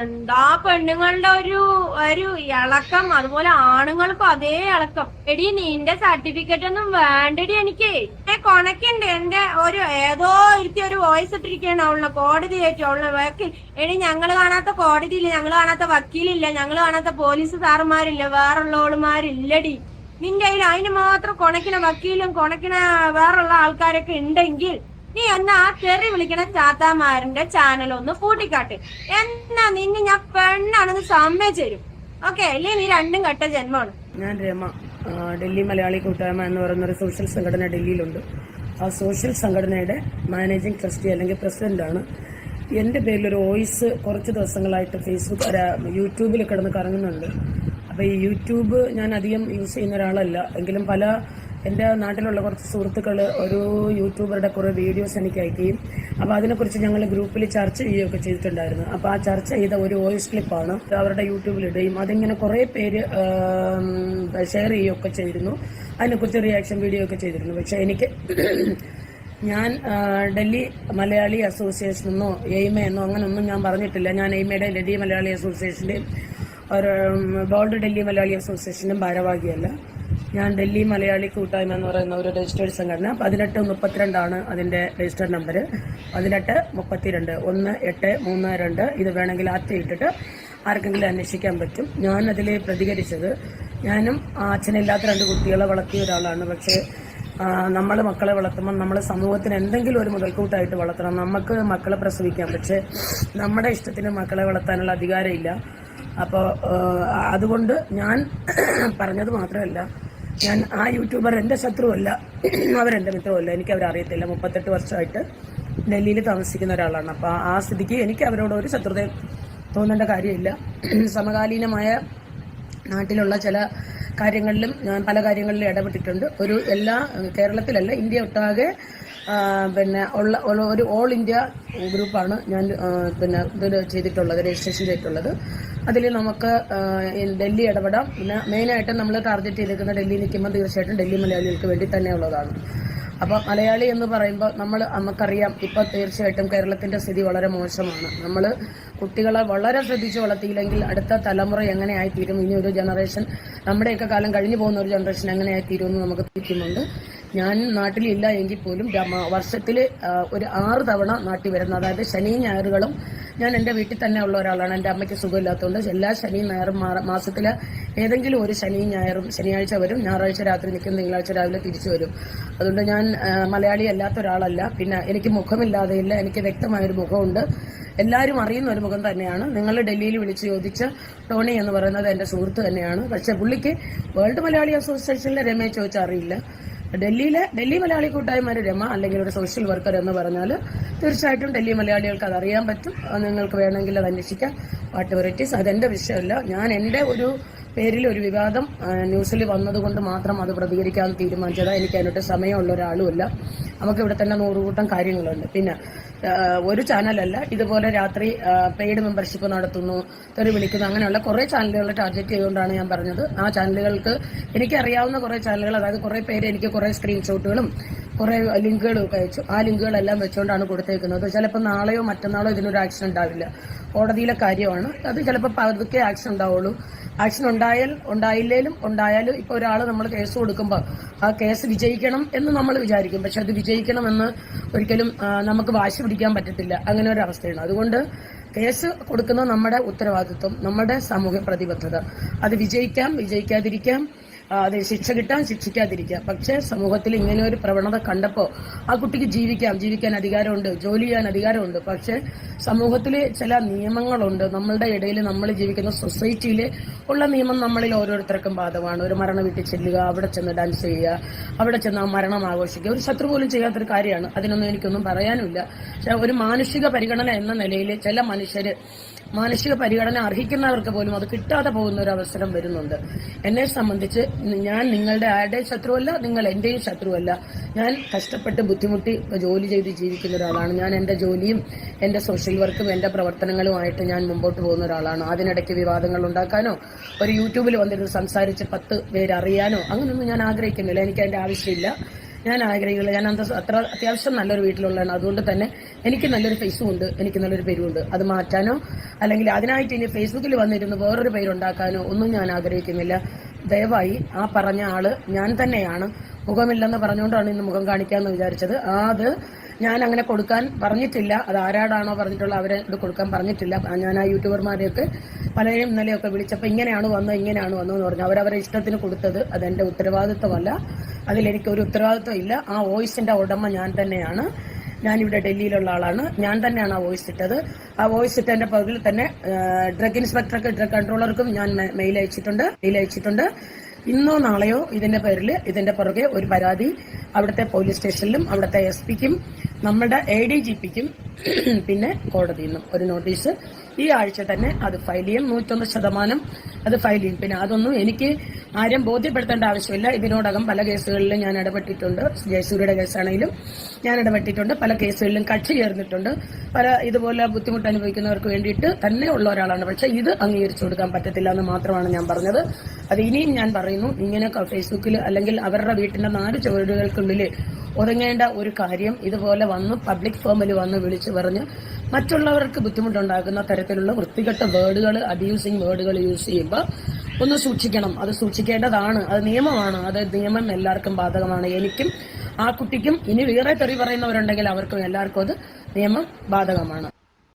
എന്താ പെണ്ണുങ്ങളുടെ ഒരു ഒരു ഇളക്കം, അതുപോലെ ആണുങ്ങൾക്കും അതേ ഇളക്കം. എടി നിന്റെ സർട്ടിഫിക്കറ്റ് ഒന്നും വേണ്ടടി എനിക്ക്. കൊണക്കുണ്ട് എന്റെ ഒരു ഏതോ ഇരുത്തി ഒരു വോയിസ് ഇട്ടിരിക്കുകയാണ് അവളുടെ കോടതി കയറ്റി അവളുടെ വക്കീൽ. എടി ഞങ്ങൾ കാണാത്ത കോടതിയില്ല, ഞങ്ങൾ കാണാത്ത വക്കീലില്ല, ഞങ്ങൾ കാണാത്ത പോലീസ് സാറുമാരില്ല, വേറുള്ളവളുമാരില്ലടി. നിന്റെ കയ്യിൽ അതിന് മാത്രം കൊണക്കിന വക്കീലും കൊണക്കിന വേറുള്ള ആൾക്കാരൊക്കെ ഉണ്ടെങ്കിൽ നീ എന്നാ ആ തെറി വിളിക്കണ ചാത്താമാരന്റെ ചാനൽ ഒന്ന് പൂട്ടിക്കാട്ട്. എന്നാ നിന്നെ ഞാൻ പെണ്ണാണെന്ന് സമ്മതിച്ചു തരും. ഓക്കെ അല്ലേ? നീ രണ്ടും കെട്ട ജന്മമാണ്. ഞാൻ രമ, ഡൽഹി മലയാളി കൂട്ടായ്മ എന്ന് പറയുന്ന ഒരു സോഷ്യൽ സംഘടന ഡൽഹിയിലുണ്ട്. ആ സോഷ്യൽ സംഘടനയുടെ മാനേജിംഗ് ട്രസ്റ്റി അല്ലെങ്കിൽ പ്രസിഡന്റാണ്. എൻ്റെ പേരിലൊരു വോയിസ് കുറച്ച് ദിവസങ്ങളായിട്ട് യൂട്യൂബിൽ കിടന്ന് കറങ്ങുന്നുണ്ട്. അപ്പോൾ ഈ യൂട്യൂബ് ഞാൻ അധികം യൂസ് ചെയ്യുന്ന ഒരാളല്ല, എങ്കിലും എൻ്റെ നാട്ടിലുള്ള കുറച്ച് സുഹൃത്തുക്കൾ ഒരു യൂട്യൂബറുടെ കുറേ വീഡിയോസ് എനിക്ക് അയക്കുകയും അപ്പോൾ അതിനെക്കുറിച്ച് ഞങ്ങൾ ഗ്രൂപ്പിൽ ചർച്ച ചെയ്യുകയൊക്കെ ചെയ്തിട്ടുണ്ടായിരുന്നു. അപ്പോൾ ആ ചർച്ച ചെയ്ത ഒരു വോയിസ് ക്ലിപ്പാണ് അവരുടെ യൂട്യൂബിലിടുകയും അതിങ്ങനെ കുറേ പേര് ഷെയർ ചെയ്യുകയൊക്കെ ചെയ്തിരുന്നു. അതിനെക്കുറിച്ച് റിയാക്ഷൻ വീഡിയോ ഒക്കെ ചെയ്തിരുന്നു. പക്ഷേ എനിക്ക് ഞാൻ ഡൽഹി മലയാളി അസോസിയേഷനെന്നോ എയ്മയെന്നോ അങ്ങനെയൊന്നും ഞാൻ പറഞ്ഞിട്ടില്ല. ഞാൻ എയ്മയുടെ ഡൽഹി മലയാളി അസോസിയേഷൻ്റെയും ഒരു ബോൾഡ് ഡൽഹി മലയാളി അസോസിയേഷൻ്റെയും ഭാരവാഹിയല്ല. ഞാൻ ഡൽഹി മലയാളി കൂട്ടായ്മ എന്ന് പറയുന്ന ഒരു രജിസ്റ്റേർഡ് സംഘടന. 1832 അതിൻ്റെ രജിസ്റ്റേർഡ് നമ്പർ. 1832 1832. ഇത് വേണമെങ്കിൽ ഇട്ടിട്ട് ആർക്കെങ്കിലും അന്വേഷിക്കാൻ പറ്റും. ഞാൻ അതിൽ പ്രതികരിച്ചത്, ഞാനും അച്ഛനില്ലാത്ത 2 കുട്ടികളെ വളർത്തിയ ഒരാളാണ്. പക്ഷേ നമ്മൾ മക്കളെ വളർത്തുമ്പോൾ നമ്മൾ സമൂഹത്തിന് എന്തെങ്കിലും ഒരു മുതൽക്കൂട്ടായിട്ട് വളർത്തണം. നമുക്ക് മക്കളെ പ്രസവിക്കാം, പക്ഷേ നമ്മുടെ ഇഷ്ടത്തിന് മക്കളെ വളർത്താനുള്ള അധികാരമില്ല. അപ്പോൾ അതുകൊണ്ട് ഞാൻ പറഞ്ഞത് മാത്രമല്ല, ഞാൻ ആ യൂട്യൂബർ എൻ്റെ ശത്രുവല്ല, അവരെൻ്റെ മിത്രമല്ല, എനിക്ക് അവരറിയത്തില്ല. 38 വർഷമായിട്ട് ഡൽഹിയിൽ താമസിക്കുന്ന ഒരാളാണ്. അപ്പോൾ ആ സ്ഥിതിക്ക് എനിക്ക് അവരോട് ഒരു ശത്രുതയും തോന്നേണ്ട കാര്യമില്ല. സമകാലീനമായ നാട്ടിലുള്ള ചില കാര്യങ്ങളിലും ഞാൻ പല കാര്യങ്ങളിലും ഇടപെട്ടിട്ടുണ്ട്. കേരളത്തിലല്ല, ഇന്ത്യ ഒട്ടാകെ ഉള്ള ഒരു ഓൾ ഇന്ത്യ ഗ്രൂപ്പാണ് ഞാൻ ഇത് ചെയ്തിട്ടുള്ളത്, രജിസ്ട്രേഷൻ ചെയ്തിട്ടുള്ളത്. അതിൽ നമുക്ക് ഡൽഹി ഇടപെടാം. പിന്നെ മെയിനായിട്ട് നമ്മൾ ടാർഗറ്റ് ചെയ്തിരിക്കുന്ന ഡൽഹി നിൽക്കുമ്പോൾ തീർച്ചയായിട്ടും ഡൽഹി മലയാളികൾക്ക് വേണ്ടി തന്നെയുള്ളതാണ്. അപ്പോൾ മലയാളി എന്ന് പറയുമ്പോൾ നമുക്കറിയാം, ഇപ്പോൾ തീർച്ചയായിട്ടും കേരളത്തിൻ്റെ സ്ഥിതി വളരെ മോശമാണ്. നമ്മൾ കുട്ടികളെ വളരെ ശ്രദ്ധിച്ച് വളർത്തിയില്ലെങ്കിൽ അടുത്ത തലമുറ എങ്ങനെയായിത്തീരും, ഇനി ഒരു ജനറേഷൻ, നമ്മുടെയൊക്കെ കാലം കഴിഞ്ഞു പോകുന്ന ഒരു ജനറേഷൻ എങ്ങനെയായിത്തീരുമെന്ന് നമുക്ക് തിരിക്കുന്നുണ്ട്. ഞാൻ നാട്ടിലില്ല എങ്കിൽ പോലും വർഷത്തിൽ ഒരു 6 തവണ നാട്ടിൽ വരുന്ന, അതായത് ശനിയും ഞായറുകളും ഞാൻ എൻ്റെ വീട്ടിൽ തന്നെ ഉള്ള ഒരാളാണ്. എൻ്റെ അമ്മയ്ക്ക് സുഖമില്ലാത്തതുകൊണ്ട് എല്ലാ ശനിയും ഞായറും മാസത്തിൽ ഏതെങ്കിലും ഒരു ശനിയും ഞായറും, ശനിയാഴ്ച വരും, ഞായറാഴ്ച രാത്രി നിൽക്കും, തിങ്കളാഴ്ച രാവിലെ തിരിച്ചു വരും. അതുകൊണ്ട് ഞാൻ മലയാളി അല്ലാത്ത ഒരാളല്ല. പിന്നെ എനിക്ക് മുഖമില്ലാതെയില്ല, എനിക്ക് വ്യക്തമായൊരു മുഖമുണ്ട്. എല്ലാവരും അറിയുന്ന ഒരു മുഖം തന്നെയാണ്. നിങ്ങൾ ഡൽഹിയിൽ വിളിച്ച് ചോദിച്ച ടോണി എന്ന് പറയുന്നത് എൻ്റെ സുഹൃത്ത് തന്നെയാണ്. പക്ഷേ പുള്ളിക്ക് വേൾഡ് മലയാളി അസോസിയേഷനിലെ രമയെ ചോദിച്ചാൽ അറിയില്ല. ഡൽഹി മലയാളി കൂട്ടായ്മ രമ അല്ലെങ്കിൽ ഒരു സോഷ്യൽ വർക്കർ എന്ന് പറഞ്ഞാൽ തീർച്ചയായിട്ടും ഡൽഹി മലയാളികൾക്ക് അതറിയാൻ പറ്റും. നിങ്ങൾക്ക് വേണമെങ്കിൽ അത് അന്വേഷിക്കാം. വാട്ട് വെറൈറ്റീസ്, അതെൻ്റെ വിഷയമല്ല. ഞാൻ എൻ്റെ ഒരു പേരിൽ ഒരു വിവാദം ന്യൂസിൽ വന്നതുകൊണ്ട് മാത്രം അത് പ്രതികരിക്കാൻ തീരുമാനിച്ചത്. എനിക്ക് അതിനോട്ട് സമയമുള്ള ഒരാളുമല്ല. നമുക്കിവിടെ തന്നെ 100 കൂട്ടം കാര്യങ്ങളുണ്ട്. പിന്നെ ഒരു ചാനലല്ല, ഇതുപോലെ രാത്രി പെയ്ഡ് മെമ്പർഷിപ്പ് നടത്തുന്നു, തെറി വിളിക്കുന്നു, അങ്ങനെയുള്ള കുറേ ചാനലുകൾ ടാർഗറ്റ് ചെയ്തുകൊണ്ടാണ് ഞാൻ പറഞ്ഞത്. ആ ചാനലുകൾക്ക് എനിക്കറിയാവുന്ന കുറേ ചാനലുകൾ, അതായത് കുറേ പേര് എനിക്ക് കുറേ സ്ക്രീൻഷോട്ടുകളും കുറേ ലിങ്കുകളും ഒക്കെ അയച്ചു. ആ ലിങ്കുകളെല്ലാം വെച്ചുകൊണ്ടാണ് കൊടുത്തേക്കുന്നത്. ചിലപ്പോൾ നാളെയോ മറ്റന്നാളോ ഇതിനൊരു ആക്ഷൻ ഉണ്ടാവില്ല. കോടതിയിലെ കാര്യമാണ് അത്. ചിലപ്പോൾ പതുക്കെ ആക്ഷൻ ഉണ്ടാവുള്ളൂ. ആക്ഷൻ ഉണ്ടായാലും ഇപ്പോൾ ഒരാൾ നമ്മൾ കേസ് കൊടുക്കുമ്പോൾ ആ കേസ് വിജയിക്കണം എന്ന് നമ്മൾ വിചാരിക്കും. പക്ഷെ അത് വിജയിക്കണമെന്ന് ഒരിക്കലും നമുക്ക് വാശി പിടിക്കാൻ പറ്റത്തില്ല. അങ്ങനെ ഒരു അവസ്ഥയാണ്. അതുകൊണ്ട് കേസ് കൊടുക്കുന്ന നമ്മുടെ ഉത്തരവാദിത്വം, നമ്മുടെ സാമൂഹ്യ പ്രതിബദ്ധത, അത് വിജയിക്കാതിരിക്കാം, അത് ശിക്ഷ കിട്ടാൻ, ശിക്ഷിക്കാതിരിക്കാം. പക്ഷേ സമൂഹത്തിൽ ഇങ്ങനെ ഒരു പ്രവണത കണ്ടപ്പോൾ ആ കുട്ടിക്ക് ജീവിക്കാൻ അധികാരമുണ്ട്, ജോലി ചെയ്യാൻ അധികാരമുണ്ട്. പക്ഷേ സമൂഹത്തിൽ ചില നിയമങ്ങളുണ്ട്. നമ്മളുടെ ഇടയിൽ, നമ്മൾ ജീവിക്കുന്ന സൊസൈറ്റിയിൽ ഉള്ള നിയമം നമ്മളിൽ ഓരോരുത്തർക്കും ബാധകമാണ്. ഒരു മരണ വീട്ടിൽ ചെല്ലുക, അവിടെ ചെന്ന് ഡാൻസ് ചെയ്യുക, അവിടെ ചെന്ന് ആ മരണം ആഘോഷിക്കുക, ഒരു ശത്രു പോലും ചെയ്യാത്തൊരു കാര്യമാണ്. അതിനൊന്നും എനിക്കൊന്നും പറയാനുമില്ല. പക്ഷെ ഒരു മാനുഷിക പരിഗണന എന്ന നിലയിൽ ചില മനുഷ്യർ മാനുഷിക പരിഗണന അർഹിക്കുന്നവർക്ക് പോലും അത് കിട്ടാതെ പോകുന്ന ഒരു അവസരം വരുന്നുണ്ട്. എന്നെ സംബന്ധിച്ച് ഞാൻ നിങ്ങളുടെ ആരുടെയും ശത്രുവല്ല, നിങ്ങൾ എന്റെയും ശത്രുവല്ല. ഞാൻ കഷ്ടപ്പെട്ട് ബുദ്ധിമുട്ടി ജോലി ചെയ്ത് ജീവിക്കുന്ന ഒരാളാണ്. ഞാൻ എൻ്റെ ജോലിയും എൻ്റെ സോഷ്യൽ വർക്കും എൻ്റെ പ്രവർത്തനങ്ങളുമായിട്ട് ഞാൻ മുമ്പോട്ട് പോകുന്ന ഒരാളാണ്. അതിനിടയ്ക്ക് വിവാദങ്ങൾ ഉണ്ടാക്കാനോ ഒരു യൂട്യൂബിൽ വന്നിരുന്ന് സംസാരിച്ച് 10 പേര് അറിയാനോ അങ്ങനെയൊന്നും ഞാൻ ആഗ്രഹിക്കുന്നില്ല. എനിക്ക് അതിൻ്റെ ആവശ്യമില്ല. ഞാൻ ആഗ്രഹിക്കില്ല. ഞാൻ അത്ര അത്യാവശ്യം നല്ലൊരു വീട്ടിലുള്ളതാണ്. അതുകൊണ്ട് തന്നെ എനിക്ക് നല്ലൊരു ഫേസും ഉണ്ട്, എനിക്ക് നല്ലൊരു പേരുമുണ്ട്. അത് മാറ്റാനോ അല്ലെങ്കിൽ അതിനായിട്ട് ഇനി ഫേസ്ബുക്കിൽ വന്നിരുന്ന് വേറൊരു പേരുണ്ടാക്കാനോ ഒന്നും ഞാൻ ആഗ്രഹിക്കുന്നില്ല. ദയവായി ആ പറഞ്ഞ ആള് ഞാൻ തന്നെയാണ്. മുഖമില്ലെന്ന് പറഞ്ഞുകൊണ്ടാണ് ഇന്ന് മുഖം കാണിക്കാമെന്ന് വിചാരിച്ചത്. അത് ഞാൻ അങ്ങനെ കൊടുക്കാൻ പറഞ്ഞിട്ടില്ല. അത് ആരാടാണോ പറഞ്ഞിട്ടുള്ള അവരെ ഇത് കൊടുക്കാൻ പറഞ്ഞിട്ടില്ല. ഞാൻ ആ യൂട്യൂബർമാരെയൊക്കെ പലരെയും ഇന്നലെയൊക്കെ വിളിച്ചപ്പോൾ ഇങ്ങനെയാണ് വന്നതെന്ന് പറഞ്ഞു. അവരവരെ ഇഷ്ടത്തിന് കൊടുത്തത് അതെന്റെ ഉത്തരവാദിത്വമല്ല. അതിലെനിക്ക് ഒരു ഉത്തരവാദിത്വം ഇല്ല. ആ വോയിസിന്റെ ഉടമ ഞാൻ തന്നെയാണ്. ഞാനിവിടെ ഡൽഹിയിലുള്ള ആളാണ്. ഞാൻ തന്നെയാണ് ആ വോയിസ് ഇട്ടത്. ആ വോയിസ് ഇട്ടതിന്റെ പുറകിൽ തന്നെ ഡ്രഗ് ഇൻസ്പെക്ടർക്ക്, ഡ്രഗ് കൺട്രോളർക്കും ഞാൻ മെയിൽ അയച്ചിട്ടുണ്ട്. ഇന്നോ നാളെയോ ഇതിന്റെ പേരിൽ ഇതിന്റെ പുറകെ ഒരു പരാതി അവിടുത്തെ പോലീസ് സ്റ്റേഷനിലും അവിടുത്തെ SP-ക്കും നമ്മുടെ ADGP-ക്കും പിന്നെ കോടതിയിൽ നിന്നും ഒരു നോട്ടീസ് ഈ ആഴ്ച തന്നെ അത് ഫയൽ ചെയ്യും. 101% അത് ഫയൽ ചെയ്യും. പിന്നെ അതൊന്നും എനിക്ക് ആരും ബോധ്യപ്പെടുത്തേണ്ട ആവശ്യമില്ല. ഇതിനോടകം പല കേസുകളിലും ഞാൻ ഇടപെട്ടിട്ടുണ്ട്. ജയസൂര്യയുടെ കേസാണെങ്കിലും ഞാൻ ഇടപെട്ടിട്ടുണ്ട്. പല കേസുകളിലും കക്ഷി ചേർന്നിട്ടുണ്ട്. പല ഇതുപോലെ ബുദ്ധിമുട്ട് അനുഭവിക്കുന്നവർക്ക് വേണ്ടിയിട്ട് തന്നെ ഉള്ള ഒരാളാണ്. പക്ഷെ ഇത് അംഗീകരിച്ചു കൊടുക്കാൻ പറ്റത്തില്ല എന്ന് മാത്രമാണ് ഞാൻ പറഞ്ഞത്. അത് ഇനിയും ഞാൻ പറയുന്നു. ഇങ്ങനെ ഫേസ്ബുക്കിൽ അല്ലെങ്കിൽ അവരുടെ വീട്ടിന്റെ 4 ചുവടുകൾക്കുള്ളിൽ ഒതുങ്ങേണ്ട ഒരു കാര്യം ഇതുപോലെ വന്ന് പബ്ലിക് ഫോമിൽ വന്ന് വിളിച്ചു പറഞ്ഞ് മറ്റുള്ളവർക്ക് ബുദ്ധിമുട്ടുണ്ടാക്കുന്ന തരത്തിലുള്ള വൃത്തികെട്ട വേർഡുകൾ, അബ്യൂസിങ് വേർഡുകൾ യൂസ് ചെയ്യുമ്പോൾ ഒന്ന് സൂക്ഷിക്കണം. അത് സൂക്ഷിക്കേണ്ടതാണ്. അത് നിയമമാണ്. അത് നിയമം എല്ലാവർക്കും ബാധകമാണ്. എനിക്കും ആ കുട്ടിക്കും ഇനി വേറെ തെറി പറയുന്നവരുണ്ടെങ്കിൽ അവർക്കും എല്ലാവർക്കും അത് നിയമം ബാധകമാണ്.